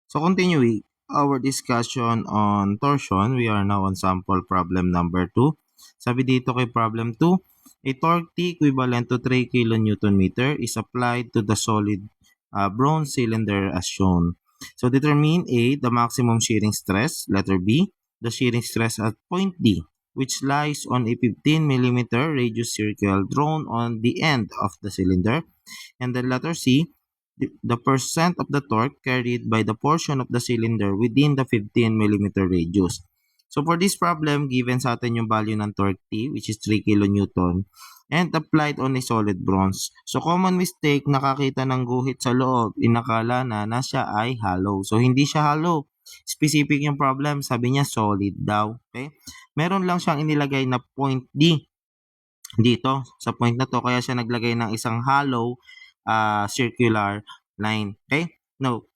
So continuing our discussion on torsion, we are now on sample problem number 2. Sabi dito kay problem 2, a torque T equivalent to 3 kN is applied to the solid bronze cylinder as shown. So determine A, the maximum shearing stress. Letter B, the shearing stress at point D, which lies on a 15 mm radius circle drawn on the end of the cylinder. And then letter C, the percent of the torque carried by the portion of the cylinder within the 15 mm radius. So for this problem, given sa atin yung value ng torque T, which is 3 kN, and applied on a solid bronze. So common mistake, nakakita ng guhit sa loob, inakala na siya ay hollow. So hindi siya hollow. Specific yung problem, sabi niya solid daw. Okay? Meron lang siyang inilagay na point D dito sa point na to, kaya siya naglagay ng isang hollow circular line. Okay? Now,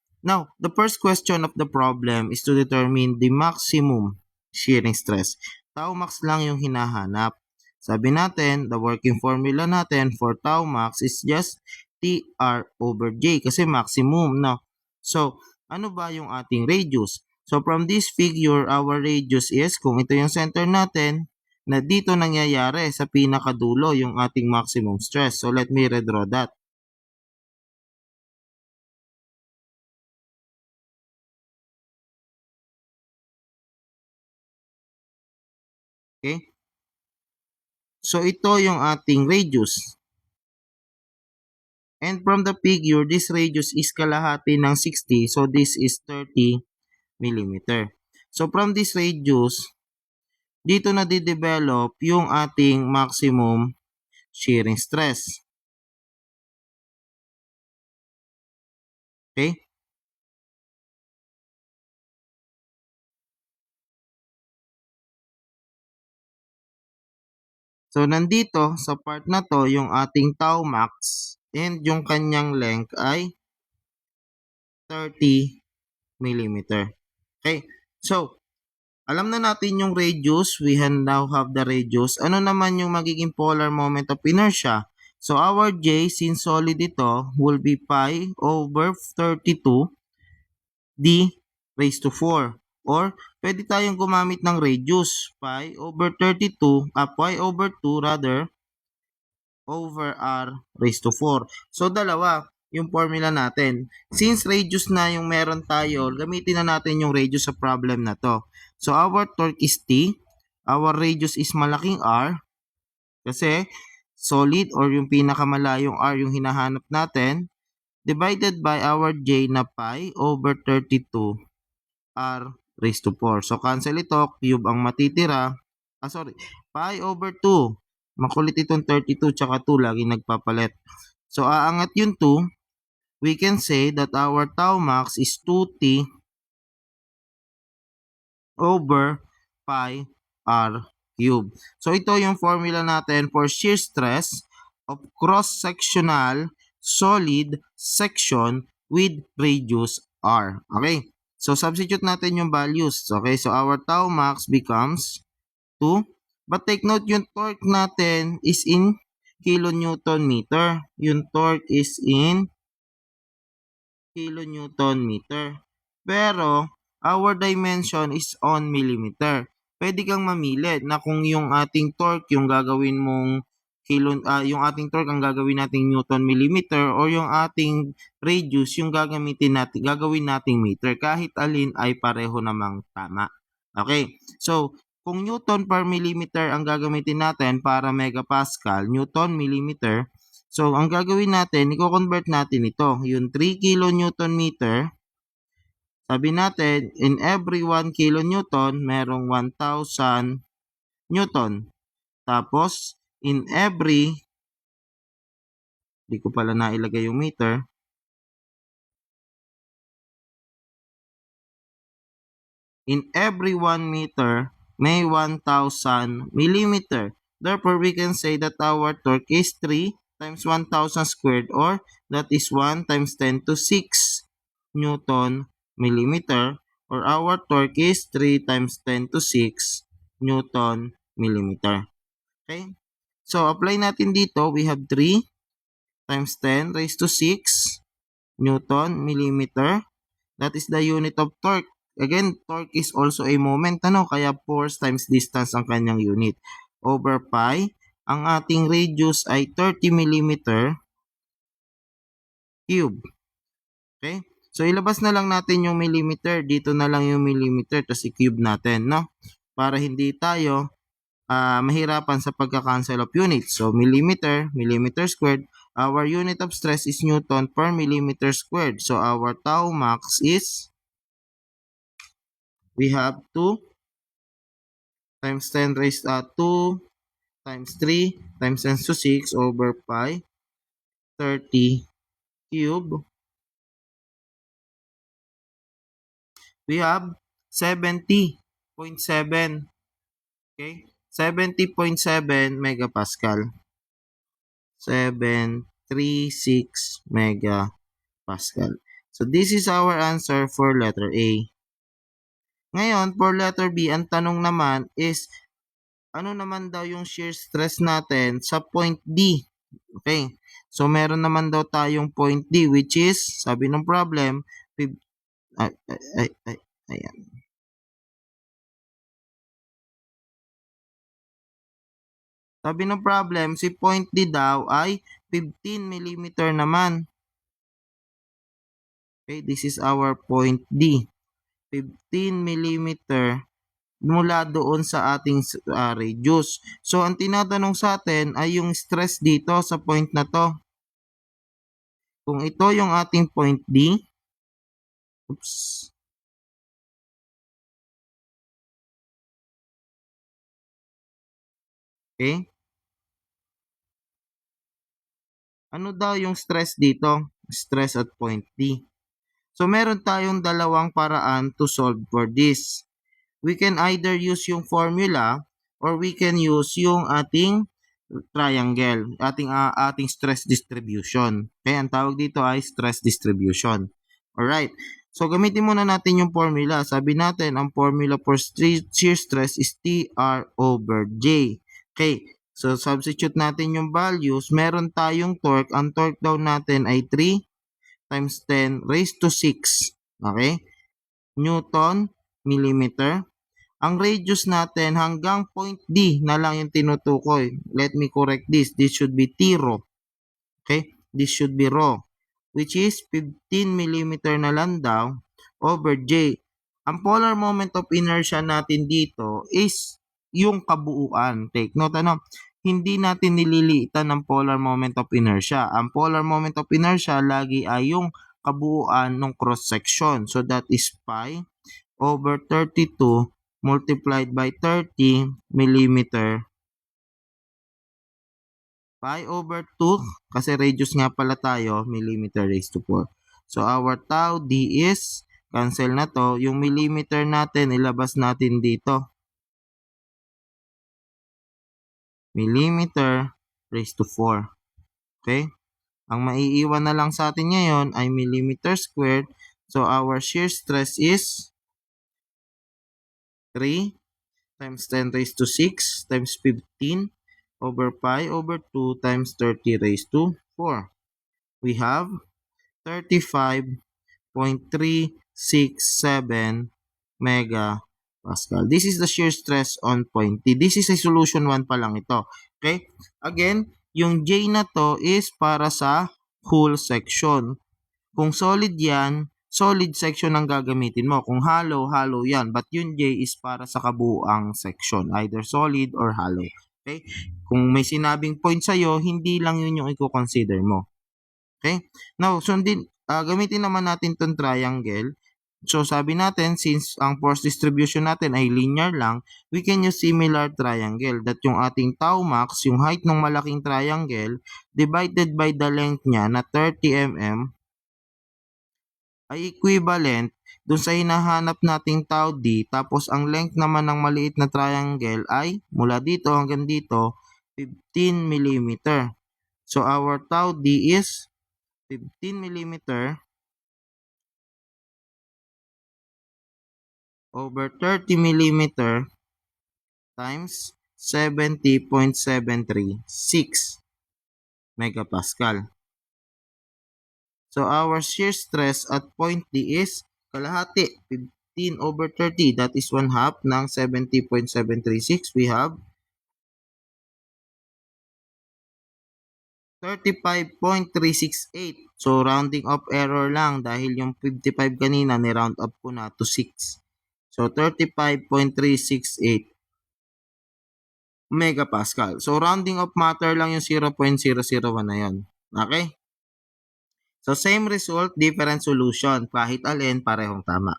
the first question of the problem is to determine the maximum shearing stress. Tau max lang yung hinahanap. Sabi natin, the working formula natin for tau max is just TR over J kasi maximum, no? So, ano ba yung ating radius? So, from this figure, our radius is, kung ito yung center natin, na dito nangyayari sa pinakadulo yung ating maximum stress. So, let me redraw that. Okay? So, ito yung ating radius. And from the figure, this radius is kalahati ng 60. So, this is 30 mm. So, from this radius, dito na di-develop yung ating maximum shearing stress. Okay? So, nandito sa part na to, yung ating tau max and yung kanyang length ay 30 mm. Okay? So, alam na natin yung radius. We now have the radius. Ano naman yung magiging polar moment of inertia? So, our J, since solid ito, will be pi over 32 d raised to 4. Or, pwede tayong gumamit ng radius. Pi over 32, pi over 2 rather, over r raised to 4. So, dalawa yung formula natin. Since radius na yung meron tayo, gamitin na natin yung radius sa problem na to. So, our torque is T. Our radius is malaking R. Kasi, solid or yung pinakamalayong R yung hinahanap natin. Divided by our J na pi over 32 R raised to 4. So, cancel ito. Cube ang matitira. Pi over 2. Makulit itong 32 tsaka 2. Lagi nagpapalit. So, aangat yung 2. We can say that our tau max is 2t over pi r cube. So, ito yung formula natin for shear stress of cross-sectional solid section with radius r. Okay? So, substitute natin yung values. Okay? So, our tau max becomes 2. But take note, yung torque natin is in kilonewton meter. Yung torque is in kilonewton meter. Pero, our dimension is on millimeter. Pwede kang mamili na kung yung ating torque yung gagawin mong yung ating torque ang gagawin nating newton millimeter or yung ating radius yung gagawin nating meter. Kahit alin ay pareho namang tama. Okay? So, kung newton per millimeter ang gagamitin natin para megapascal, newton millimeter, so, ang gagawin natin, i-convert natin ito. Yung 3 kilonewton meter, sabi natin, in every 1 kilonewton, merong 1,000 newton. Tapos, in every, di ko pala nailagay yung meter, in every 1 meter, may 1,000 millimeter. Therefore, we can say that our torque is 3 times 1,000 squared or that is 1 times 10 to 6 Newton millimeter or our torque is 3 times 10 to 6 Newton millimeter. Okay? So, apply natin dito. We have 3 times 10 raised to 6 Newton millimeter. That is the unit of torque. Again, torque is also a moment, kaya force times distance ang kanyang unit. Over pi, ang ating radius ay 30 mm cube. Okay? So, ilabas na lang natin yung millimeter. Dito na lang yung millimeter, tapos i-cube natin, para hindi tayo mahirapan sa pagka-cancel of units. So, millimeter squared. Our unit of stress is Newton per millimeter squared. So, our tau max is, we have 2 times 10 raised to 2 times 3 times 10 to 6 over pi 30 cube. We have 70.7. Okay? 70.7 megapascal. 736 megapascal. So, this is our answer for letter A. Ngayon, for letter B, ang tanong naman is, ano naman daw yung shear stress natin sa point D? Okay. So, meron naman daw tayong point D, which is, sabi ng problem, ayan. Sabi ng problem, si point D daw ay 15 mm naman. Okay, this is our point D. 15 mm mula doon sa ating radius. So, ang tinatanong sa atin ay yung stress dito sa point na to. Kung ito yung ating point D, oops, okay, ano daw yung stress dito? Stress at point D. So, meron tayong dalawang paraan to solve for this. We can either use yung formula or we can use yung ating triangle, ating stress distribution. Okay, ang tawag dito ay stress distribution. Alright, so gamitin muna natin yung formula. Sabi natin, ang formula for shear stress is TR over J. Okay, so substitute natin yung values. Meron tayong torque. Ang torque daw natin ay 3 times 10 raised to 6. Okay, Newton millimeter. Ang radius natin hanggang point D na lang yung tinutukoy. Let me correct this. This should be T rho. Okay? This should be rho. Which is 15 mm na lang daw over J. Ang polar moment of inertia natin dito is yung kabuuan. Take note, hindi natin nililiitan ng polar moment of inertia. Ang polar moment of inertia lagi ay yung kabuuan ng cross section. So that is pi over 32 multiplied by 30 millimeter. Pi over 2, kasi radius nga pala tayo, millimeter raised to 4. So, our tau D is, cancel na to, yung millimeter natin, ilabas natin dito. Millimeter raised to 4. Okay? Ang maiiwan na lang sa atin ngayon ay millimeter squared. So, our shear stress is 3 times 10 raised to 6 times 15 over pi over 2 times 30 raised to 4. We have 35.367 megapascal. This is the shear stress on point T. This is a solution 1 pa lang ito. Okay? Again, yung J na to is para sa whole section. Kung solid yan, solid section ang gagamitin mo. Kung hollow, hollow yan. But yung J is para sa kabuuang section. Either solid or hollow. Okay? Kung may sinabing point sa'yo, hindi lang yun yung i-consider mo. Okay? Now, gamitin naman natin itong triangle. So, sabi natin, since ang force distribution natin ay linear lang, we can use similar triangle. That yung ating tau max, yung height ng malaking triangle, divided by the length niya na 30 mm, ay equivalent dun sa hinahanap nating tau D, tapos ang length naman ng maliit na triangle ay mula dito hanggang dito 15 mm. So our tau D is 15 mm over 30 mm times 70.736 megapascal. So our shear stress at point D is kalahati, 15/30, that is 1 half ng 70.736. We have 35.368. So, rounding off error lang dahil yung 55 kanina, ni-round up ko na to 6. So, 35.368 megapascal. So, rounding off matter lang yung 0.001 na yun. Okay? So, same result, different solution. Kahit alin, parehong tama.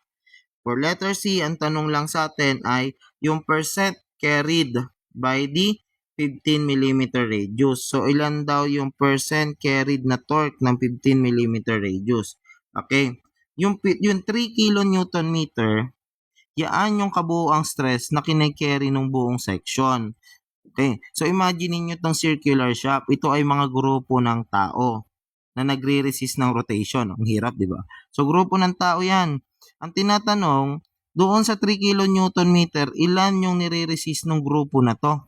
For letter C, ang tanong lang sa atin ay yung percent carried by the 15 mm radius. So, ilan daw yung percent carried na torque ng 15 mm radius? Okay. Yung 3 kN meter, yaan yung kabuuang stress na kinikerry ng buong section. Okay. So, imagine niyo itong circular shaft. Ito ay mga grupo ng tao na nagre-resist ng rotation. Ang hirap, di ba? So, grupo ng tao yan. Ang tinatanong, doon sa 3 kN meter, ilan yung nire-resist ng grupo na to?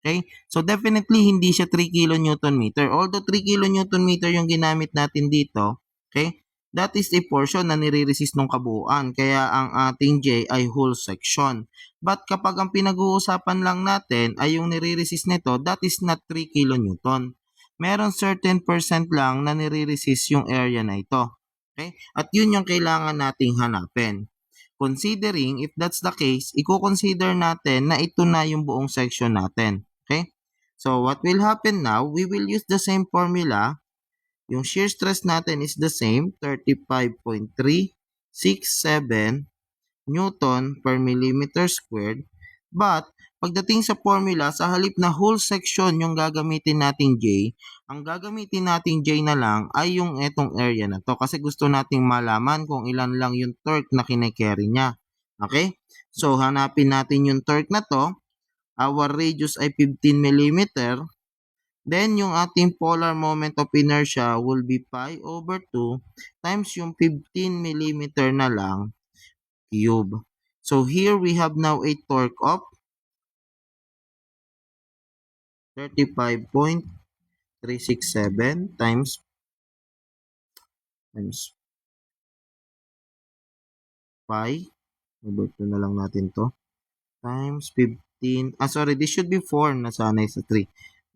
Okay? So, definitely, hindi siya 3 kN meter. Although 3 kN meter yung ginamit natin dito, okay? That is a portion na nire-resist ng kabuuan. Kaya ang ating J ay whole section. But kapag ang pinag-uusapan lang natin ay yung nire-resist nito, that is not 3 kN. Meron certain percent lang na nire-resist yung area na ito. Okay? At yun yung kailangan nating hanapin. Considering if that's the case, i-consider natin na ito na yung buong section natin. Okay? So what will happen now, we will use the same formula. Yung shear stress natin is the same, 35.367 Newton per millimeter squared. But, pagdating sa formula, sa halip na whole section yung gagamitin nating J, ang gagamitin nating J na lang ay yung etong area na to. Kasi gusto nating malaman kung ilan lang yung torque na kine-carry niya. Okay? So, hanapin natin yung torque na to. Our radius ay 15 mm. Then, yung ating polar moment of inertia will be pi over 2 times yung 15 mm na lang cube. So, here we have now a torque of 35.367 times pi. Over 2 na lang natin to. Times 15. Sorry, this should be 4. Nasanay sa 3.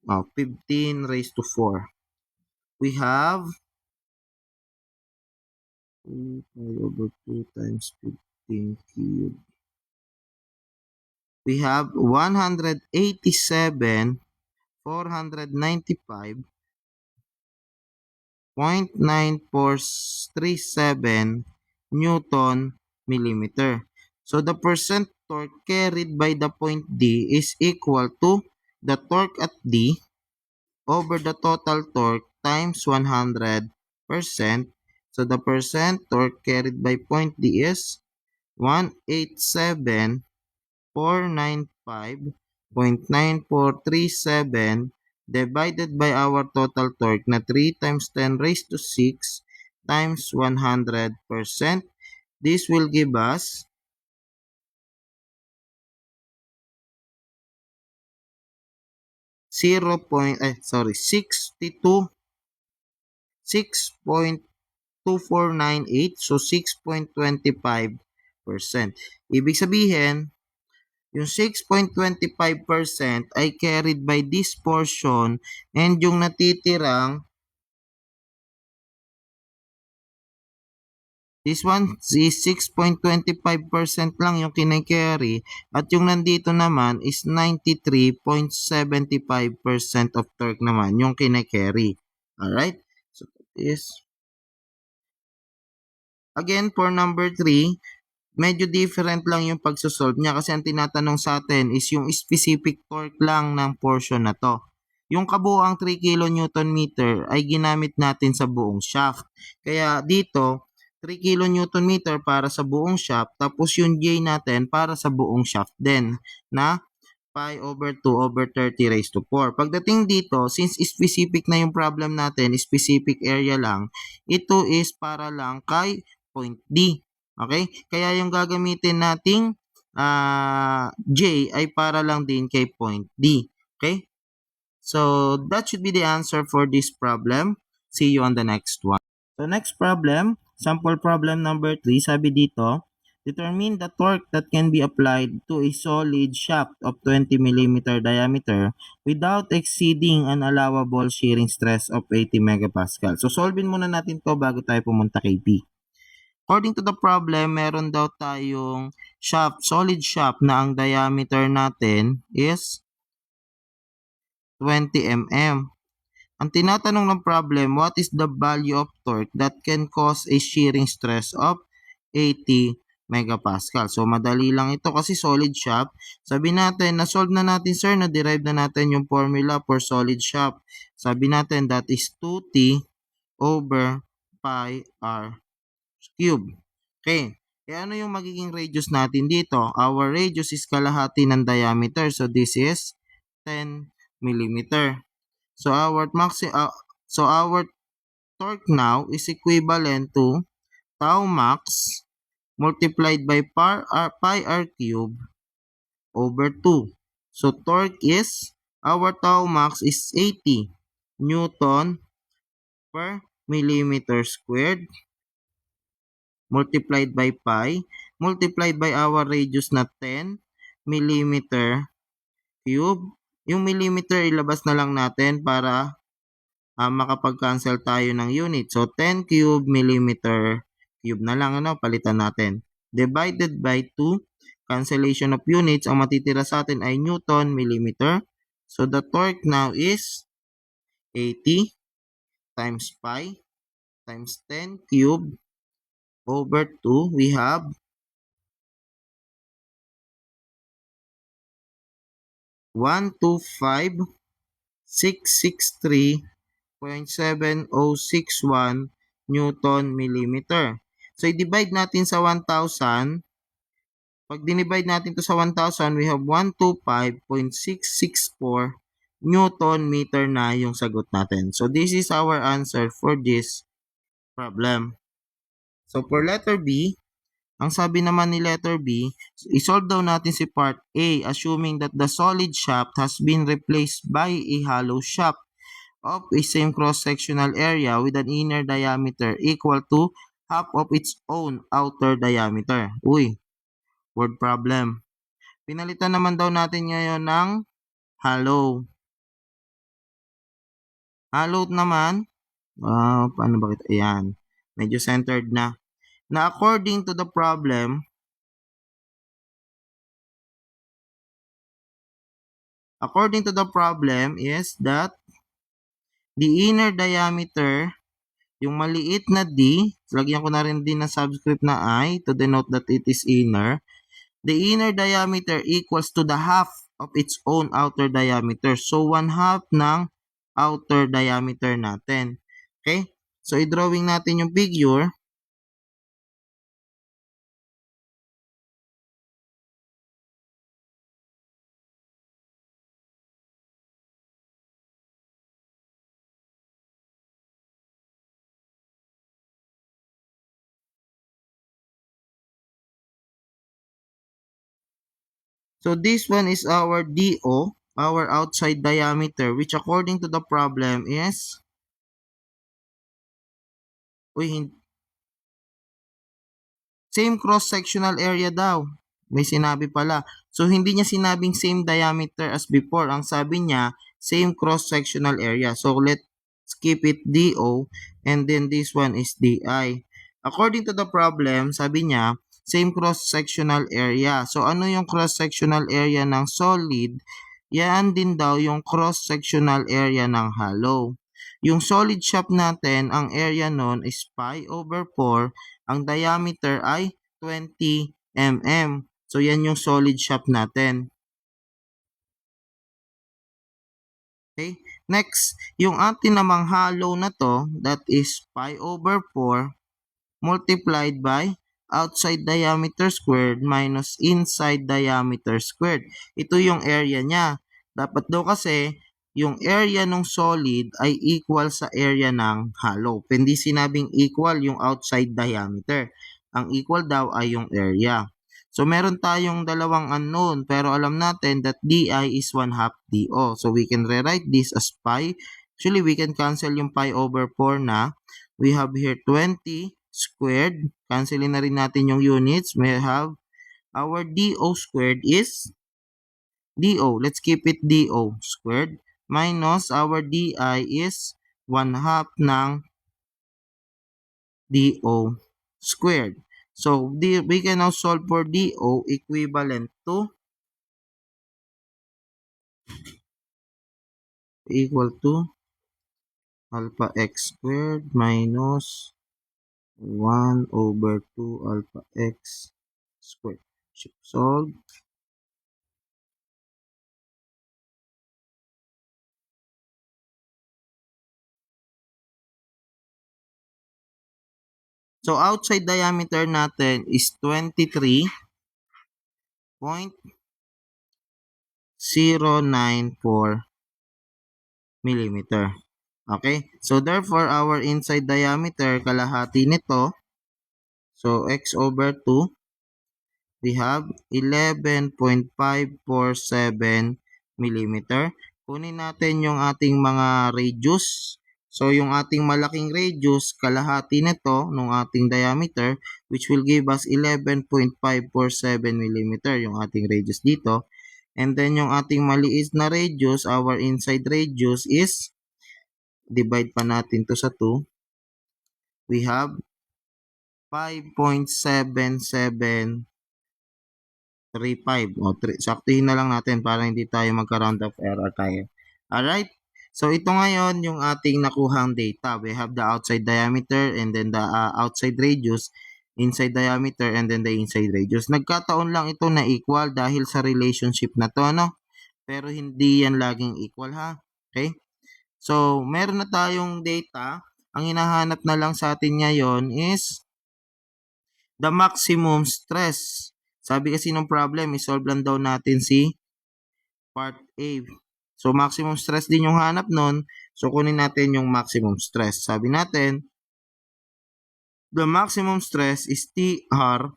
15 raised to 4. We have 5 over 2 times 15 cube. We have 187,495.9437 Newton millimeter. So the percent torque carried by the point D is equal to the torque at D over the total torque times 100%. So the percent torque carried by point D is 187,495.9437 divided by our total torque na 3 times 10 raised to 6 times 100%. This will give us 6.2498, so 6.25%. Ibig sabihin, yung 6.25% ay carried by this portion and yung natitirang this one is 6.25% lang yung kine-carry at yung nandito naman is 93.75% of torque naman yung kine-carry. Alright? So, is again, for number 3, medyo different lang yung pagsosolve niya kasi ang tinatanong sa atin is yung specific torque lang ng portion na to. Yung kabuuang 3 kN meter ay ginamit natin sa buong shaft. Kaya dito, 3 kN meter para sa buong shaft, tapos yung J natin para sa buong shaft din na pi over 2 over 30 raised to 4. Pagdating dito, since specific na yung problem natin, specific area lang, ito is para lang kay point D. Okay? Kaya yung gagamitin nating J ay para lang din kay point D. Okay? So, that should be the answer for this problem. See you on the next one. So, next problem, Sample problem number 3, sabi dito, determine the torque that can be applied to a solid shaft of 20 mm diameter without exceeding an allowable shearing stress of 80 megapascal. So, solvein muna natin to bago tayo pumunta kay P. According to the problem, meron daw tayong shaft, solid shaft na ang diameter natin is 20 mm. Ang tinatanong ng problem, what is the value of torque that can cause a shearing stress of 80 megapascal? So, madali lang ito kasi solid shaft. Sabi natin, na-solve na natin sir, na-derive na natin yung formula for solid shaft. Sabi natin, that is 2T over pi r cube. Okay. Ano yung magiging radius natin dito? Our radius is kalahati ng diameter. So, this is 10 millimeter. So our torque now is equivalent to tau max multiplied by pi r cube over 2. So torque is, our tau max is 80 Newton per millimeter squared multiplied by pi multiplied by our radius na 10 millimeter cube. Yung millimeter ilabas na lang natin para makapag-cancel tayo ng unit. So, 10 cube millimeter cube na lang, palitan natin. Divided by 2, cancellation of units, ang matitira sa atin ay Newton millimeter. So, the torque now is 80 times pi times 10 cube over 2. We have 125,663.7061 Newton millimeter. So, i-divide natin sa 1,000. Pag dinivide natin to sa 1,000, we have 125.664 Newton meter na yung sagot natin. So, this is our answer for this problem. So, for letter B, ang sabi naman ni letter B, isolve daw natin si part A, assuming that the solid shaft has been replaced by a hollow shaft of a same cross-sectional area with an inner diameter equal to half of its own outer diameter. Uy, word problem. Pinalitan naman daw natin ngayon ng hollow. Hollow naman, paano ba kita? Ayan, medyo centered na. Na according to the problem, is that the inner diameter, yung maliit na d, lagyan ko na rin din ng subscript na I to denote that it is inner. The inner diameter equals to the half of its own outer diameter. So, 1/2 ng outer diameter natin. Okay? So, i-drawing natin yung figure. So, this one is our DO, our outside diameter, which according to the problem is, same cross-sectional area daw. May sinabi pala. So, hindi niya sinabing same diameter as before. Ang sabi niya, same cross-sectional area. So, let's keep it DO, and then this one is DI. According to the problem, sabi niya, same cross-sectional area. So, ano yung cross-sectional area ng solid? Yan din daw yung cross-sectional area ng hollow. Yung solid shaft natin, ang area nun is pi over 4. Ang diameter ay 20 mm. So, yan yung solid shaft natin. Okay? Next, yung atin namang hollow na to, that is pi over 4 multiplied by outside diameter squared minus inside diameter squared. Ito yung area niya. Dapat daw kasi yung area ng solid ay equal sa area ng hollow. Hindi sinabing equal yung outside diameter. Ang equal daw ay yung area. So, meron tayong dalawang unknown, pero alam natin that DI is 1/2 DO. So, we can rewrite this as pi. Actually, we can cancel yung pi over 4 na. We have here 20 squared. Cancelin na rin natin yung units. We have our DO squared is DO. Let's keep it DO squared minus our DI is 1/2 ng DO squared. So, we can now solve for DO equivalent to equal to alpha x squared minus 1/2 alpha x squared. Solve. So, outside diameter natin is 23.094 millimeter. Okay? So, therefore, our inside diameter, kalahati nito, so x over 2, we have 11.547 millimeter. Kunin natin yung ating mga radius. So, yung ating malaking radius, kalahati nito nung ating diameter, which will give us 11.547 millimeter, yung ating radius dito. And then, yung ating maliit na radius, our inside radius is, divide pa natin to sa 2, we have 5.7735. Saktuhin na lang natin para hindi tayo magka-round of error tayo. Alright? So, ito ngayon yung ating nakuhang data. We have the outside diameter and then the outside radius, inside diameter and then the inside radius. Nagkataon lang ito na equal dahil sa relationship na to, no? Pero hindi yan laging equal, ha? Okay? So, meron na tayong data. Ang hinahanap na lang sa atin ngayon is the maximum stress. Sabi kasi ng problem, isolve lang daw natin si part A. So, maximum stress din yung hanap nun. So, kunin natin yung maximum stress. Sabi natin, the maximum stress is TR.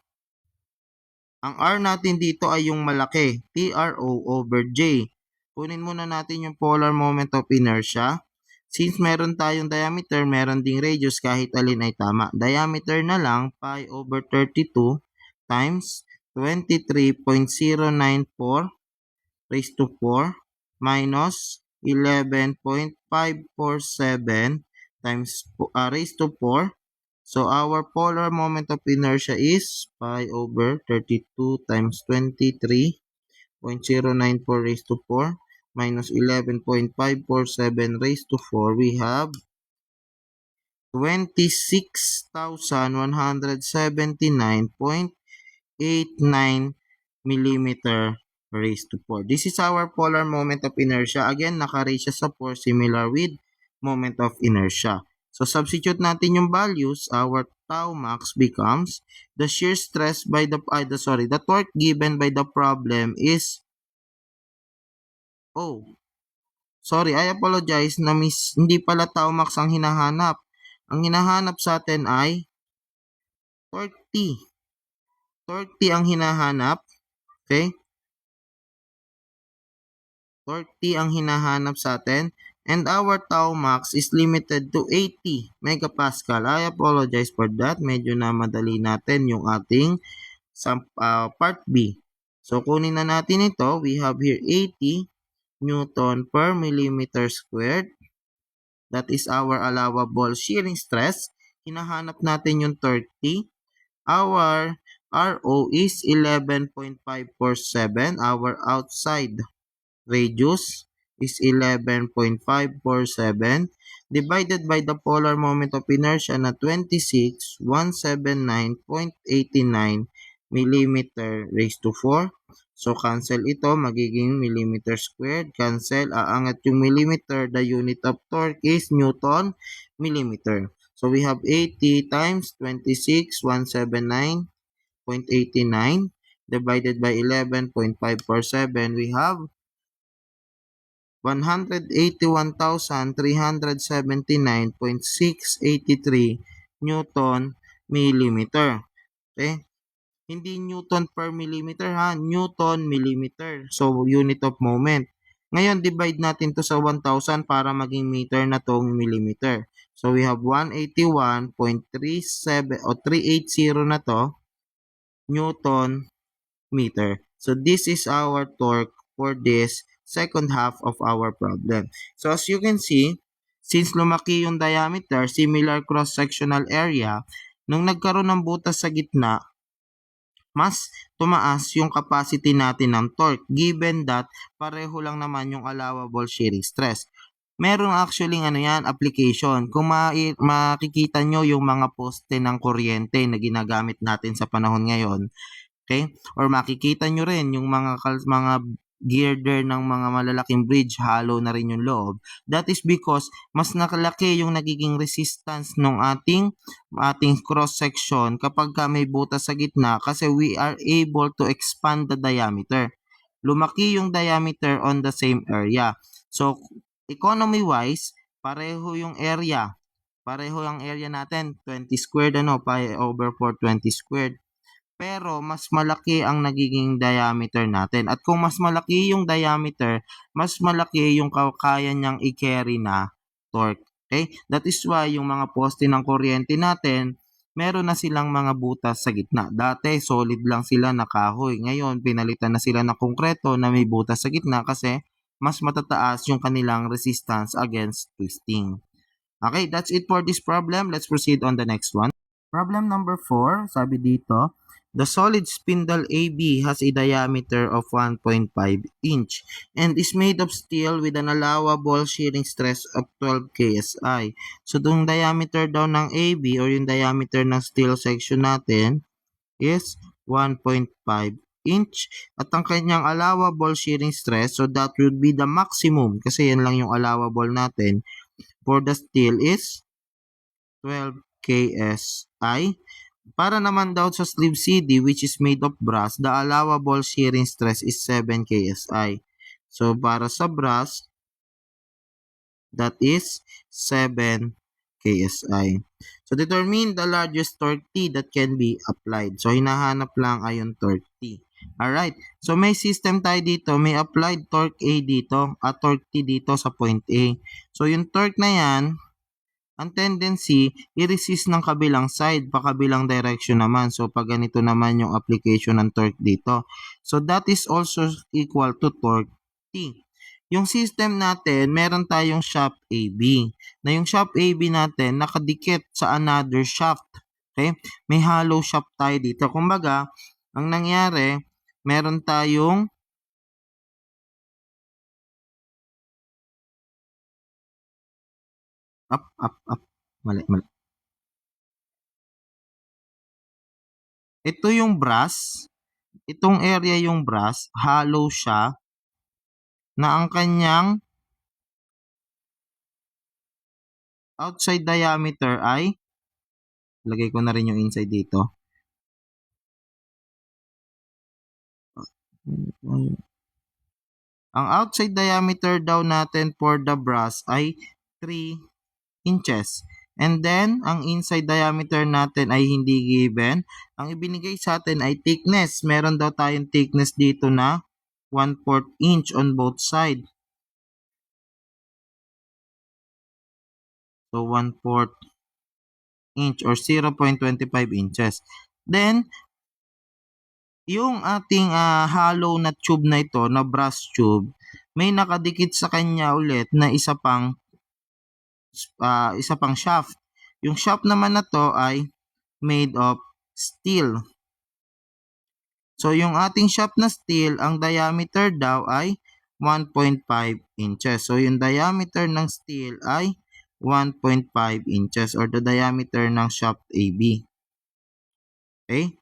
Ang R natin dito ay yung malaki, TRO over J. Kunin muna natin yung polar moment of inertia. Since meron tayong diameter, meron ding radius kahit alin ay tama. Diameter na lang, pi over 32 times 23.094 raised to 4 minus 11.547 times raised to 4. So, our polar moment of inertia is pi over 32 times 23.094 raised to 4 minus 11.547 raised to 4. We have 26,179.89 millimeter raised to 4. This is our polar moment of inertia. Again, naka-raise siya sa 4, similar with moment of inertia. So, substitute natin yung values. Our tau max becomes the shear stress by the torque given by the problem is, I apologize, hindi pala tau max ang hinahanap. Ang hinahanap sa atin ay torque T. Torque T ang hinahanap. Okay? Torque T ang hinahanap sa atin. And our tau max is limited to 80 megapascal. I apologize for that. Medyo na madali natin yung ating part B. So, kunin na natin ito. We have here 80 Newton per millimeter squared. That is our allowable shearing stress. Hinahanap natin yung torque T. Our RO is 11.547. Our outside radius is 11.547 divided by the polar moment of inertia na 26,179.89 millimeter raised to 4. So, cancel ito. Magiging millimeter squared. Cancel. Aangat yung millimeter. The unit of torque is Newton millimeter. So, we have 80 times 26,179.89 divided by 11.547. We have 181,379.683 Newton millimeter. Okay? Hindi Newton per millimeter, ha? Newton millimeter. So, unit of moment. Ngayon, divide natin to sa 1,000 para maging meter na tong millimeter. So we have 181.37 o 380 na to, Newton meter. So this is our torque for this second half of our problem. So as you can see, since lumaki yung diameter, similar cross-sectional area, nung nagkaroon ng butas sa gitna, mas tumaas yung capacity natin ng torque given that pareho lang naman yung allowable shearing stress. Meron actually application. Kung makikita nyo yung mga poste ng kuryente na ginagamit natin sa panahon ngayon, okay? Or makikita nyo rin yung mga girder ng mga malalaking bridge, hollow na rin yung loob. That is because mas nakalaki yung nagiging resistance ng ating cross section kapag may butas sa gitna kasi we are able to expand the diameter. Lumaki yung diameter on the same area. So economy wise, pareho yung area. Pareho ang area natin, 20 squared pi over 420 squared. Pero mas malaki ang nagiging diameter natin. At kung mas malaki yung diameter, mas malaki yung kaya niyang i-carry na torque. Okay? That is why yung mga poste ng kuryente natin, meron na silang mga butas sa gitna. Dati, solid lang sila na kahoy. Ngayon, pinalitan na sila ng konkreto na may butas sa gitna kasi mas matataas yung kanilang resistance against twisting. Okay, that's it for this problem. Let's proceed on the next one. Problem number 4, sabi dito, the solid spindle AB has a diameter of 1.5 inch and is made of steel with an allowable shearing stress of 12 KSI. So, yung diameter daw ng AB or yung diameter ng steel section natin is 1.5 inch at ang kanyang allowable shearing stress, so that would be the maximum kasi yan lang yung allowable natin for the steel is 12 KSI. Para naman daw sa sleeve CD which is made of brass, the allowable shearing stress is 7 KSI. So para sa brass, that is 7 KSI. So determine the largest torque T that can be applied. So hinahanap lang ay yung torque T. Alright, so may system tayo dito, may applied torque A dito at torque T dito sa point A. So yung torque na yan, ang tendency, i-resist ng kabilang side, pa kabilang direction naman. So, pag ganito naman yung application ng torque dito. So, that is also equal to torque T. Yung system natin, meron tayong shaft AB. Na yung shaft AB natin, nakadikit sa another shaft. Okay? May hollow shaft tayo dito. Kumbaga, ang nangyari, meron tayong up. Mali. Ito yung brass. Itong area yung brass. Hollow siya. Na ang kanyang outside diameter ay, lagay ko na rin yung inside dito. Ang outside diameter daw natin for the brass ay 3 inches. And then, ang inside diameter natin ay hindi given. Ang ibinigay sa atin ay thickness. Meron daw tayong thickness dito na 1/4 inch on both sides. So, 1/4 inch or 0.25 inches. Then, yung ating hollow na tube na ito, na brass tube, may nakadikit sa kanya ulit na isa pang shaft. Yung shaft naman na to ay made of steel. So, yung ating shaft na steel, ang diameter daw ay 1.5 inches. So, yung diameter ng steel ay 1.5 inches or the diameter ng shaft AB. Okay?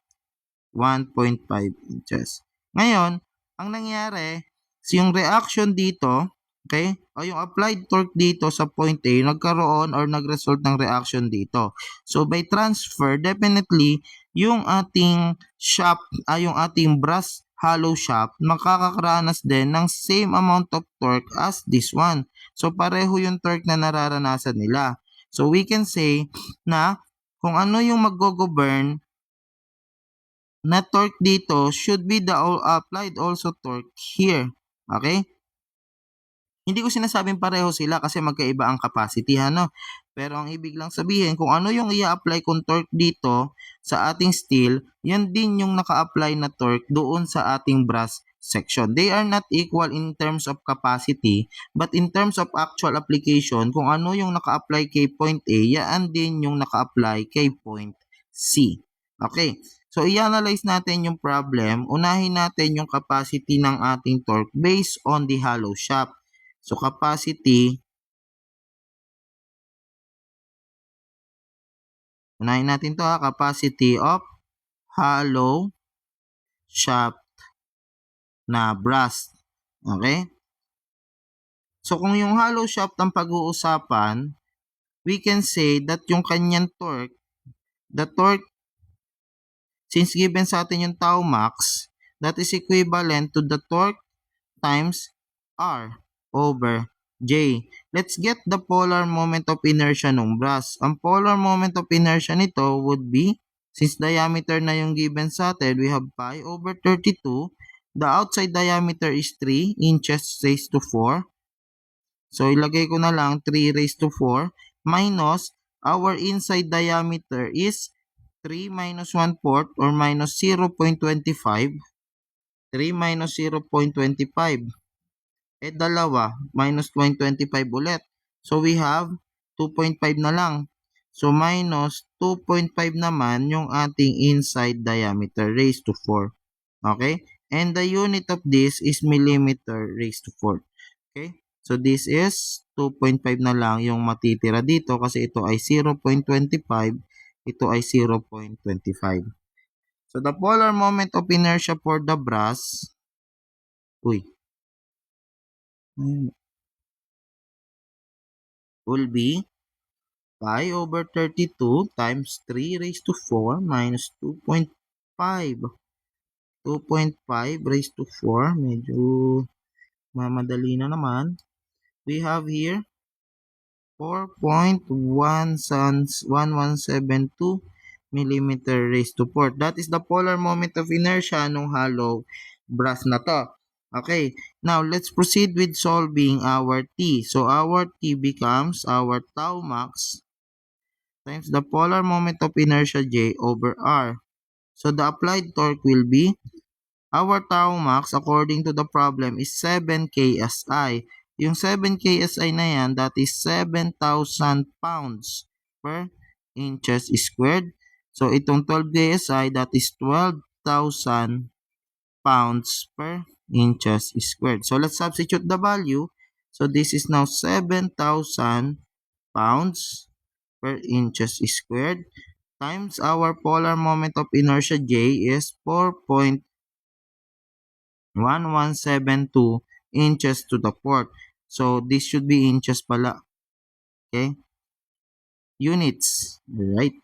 1.5 inches. Ngayon, ang nangyari, yung reaction dito, okay, o yung applied torque dito sa point A, nagkaroon or nagresult ng reaction dito. So, by transfer, definitely, yung ating shaft, yung ating brass hollow shaft, makakaranas din ng same amount of torque as this one. So, pareho yung torque na nararanasan nila. So, we can say na kung ano yung mag-govern na torque dito should be the applied also torque here. Okay? Hindi ko sinasabing pareho sila kasi magkaiba ang capacity, ano? Pero ang ibig lang sabihin, kung ano yung i-apply kong torque dito sa ating steel, yan din yung naka-apply na torque doon sa ating brass section. They are not equal in terms of capacity, but in terms of actual application, kung ano yung naka-apply kay point A, yan din yung naka-apply kay point C. Okay, so i-analyze natin yung problem. Unahin natin yung capacity ng ating torque based on the hollow shaft. So, capacity, unahin natin to capacity of hollow shaft na brass. Okay? So, kung yung hollow shaft ang pag-uusapan, we can say that yung kanyang torque, the torque, since given sa atin yung tau max, that is equivalent to the torque times R over J. Let's get the polar moment of inertia ng brass. Ang polar moment of inertia nito would be, since diameter na yung given sa atin, we have pi over 32. The outside diameter is 3 inches raised to 4. So, ilagay ko na lang 3 raised to 4 minus our inside diameter is 3 minus 1/4 or minus 0.25. 3 minus 0.25. Dalawa, minus 0.25 ulit. So, we have 2.5 na lang. So, minus 2.5 naman yung ating inside diameter raised to 4. Okay? And the unit of this is millimeter raised to 4. Okay? So, this is 2.5 na lang yung matitira dito kasi ito ay 0.25, ito ay 0.25. So, the polar moment of inertia for the brass, will be pi over 32 times 3 raised to 4 minus 2.5. 2.5 raised to 4. Medyo mamadali na naman. We have here 4.1172 millimeter raised to 4. That is the polar moment of inertia ng hollow brass na to. Okay, now let's proceed with solving our T. So our T becomes our tau max times the polar moment of inertia J over R. So the applied torque will be, our tau max according to the problem is 7 KSI. Yung 7 KSI na yan, that is 7,000 pounds per inches squared. So itong 12 KSI, that is 12,000 pounds per inches squared. So let's substitute the value. So this is now 7,000 pounds per inches squared times our polar moment of inertia J is 4.1172 inches to the fourth. So this should be inches pala. Okay? Units. Right?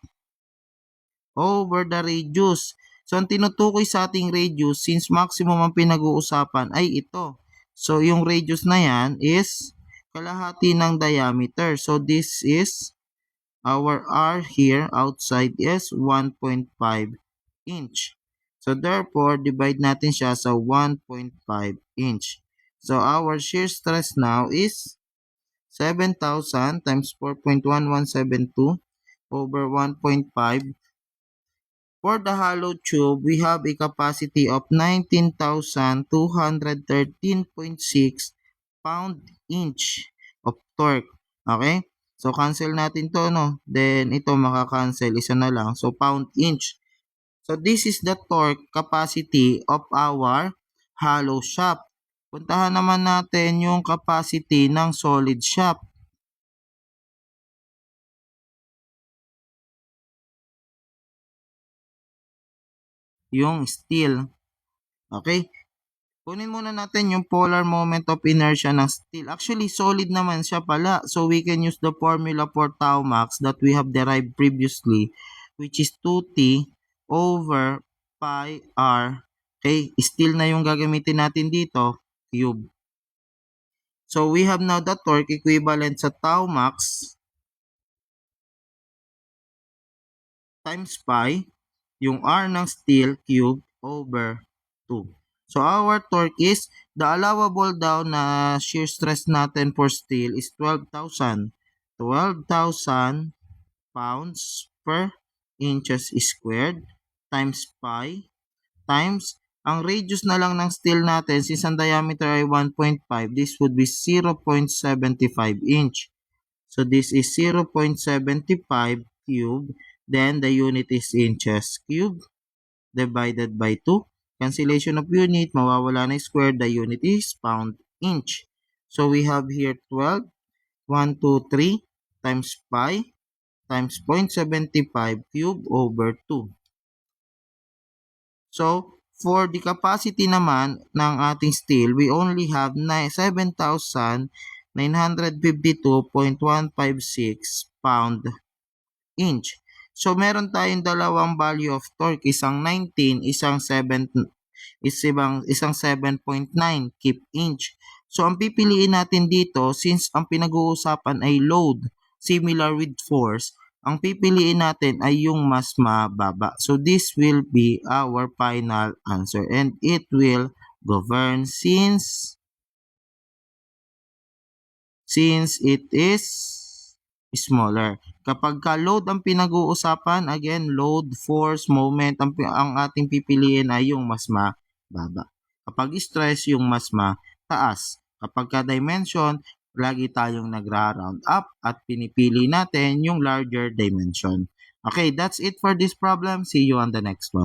Over the radius. So ang tinutukoy sa ating radius, since maximum ang pinag-uusapan ay ito. So yung radius na yan is kalahati ng diameter. So this is our R here outside is 1.5 inch. So therefore, divide natin siya sa 1.5 inch. So our shear stress now is 7,000 times 4.1172 over 1.5. For the hollow tube, we have a capacity of 19,213.6 pound-inch of torque. Okay? So, cancel natin to, no? Then, ito makakancel. Isa na lang. So, pound-inch. So, this is the torque capacity of our hollow shaft. Puntahan naman natin yung capacity ng solid shaft. Yung steel. Okay? Kunin muna natin yung polar moment of inertia ng steel. Actually, solid naman siya pala. So, we can use the formula for tau max that we have derived previously, which is 2T over pi r. Okay? Steel na yung gagamitin natin dito. Cube. So, we have now the torque equivalent sa tau max times pi, yung r ng steel cube over 2. So, our torque is The allowable daw na shear stress natin for steel is 12,000. 12,000 pounds per inches squared times pi times ang radius na lang ng steel natin since ang diameter ay 1.5, this would be 0.75 inch. So this is 0.75 cube, then the unit is inches cube divided by 2. Cancellation of unit, mawawala na square, the unit is pound inch. So we have here 12, 1, 2, 3 times pi times 0.75 cube over 2. So, for the capacity naman ng ating steel, we only have 7,952.156 pound inch. So, meron tayong dalawang value of torque, isang 19, isang 7.9 kip inch. So, ang pipiliin natin dito, since ang pinag-uusapan ay load, similar with force, ang pipiliin natin ay yung mas mababa. So, this will be our final answer and it will govern since it is smaller. Kapag ka load ang pinag-uusapan, again, load, force, moment, ang ating pipiliin ay yung mas mababa. Kapag stress, yung mas mataas. Kapag ka dimension, lagi tayong nagra-round up at pinipili natin yung larger dimension. Okay, that's it for this problem. See you on the next one.